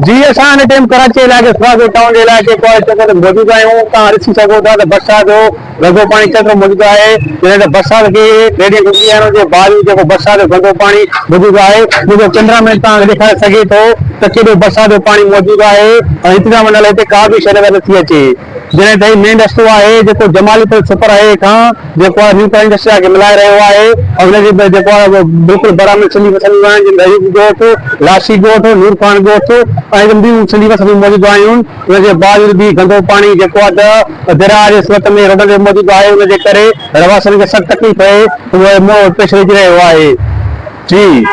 जी असां हिन टाइम कराची इलाइक़े सोहराब गोथ टाउन जे इलाइक़े को मौजूद आहियूं। तव्हां ॾिसी सघो था त बरसाति जो गंदो पाणी केतिरो मौजूद आहे। जॾहिं त बरसाति खे रेडी गुज़री आहिनि जे बावजूद जेको बरसाति जो गंदो पाणी मौजूद आहे मुंहिंजो कैमरामैन तव्हांखे ॾेखारे सघे थो त केॾो बरसाति जो पाणी मौजूद आहे ऐं इंतज़ाम नाले हिते का बि शइ नथी अचे। जॾहिं ताईं मेन रस्तो आहे जेको जमाली सुपर हाईवे खां जेको आहे न्यू इंडस्ट्रिया खे मिलाए रहियो आहे ऐं हुनजे जेको आहे बिल्कुलु बरामद सिंधी वसंदियूं आहिनि रहीम ॻोठ, लाशी ॻोठ, नूर खान ॻोठ ऐं ॿियूं सिंधी वसंदियूं मौजूद आहिनि। हुनजे बावजूद बि गंदो पाणी जेको आहे त दरिया जे सूरत में रोड ते मौजूद आहे। हुनजे करे रहवासियुनि खे सख़्तु तकलीफ़ पेश अची रहियो आहे। जी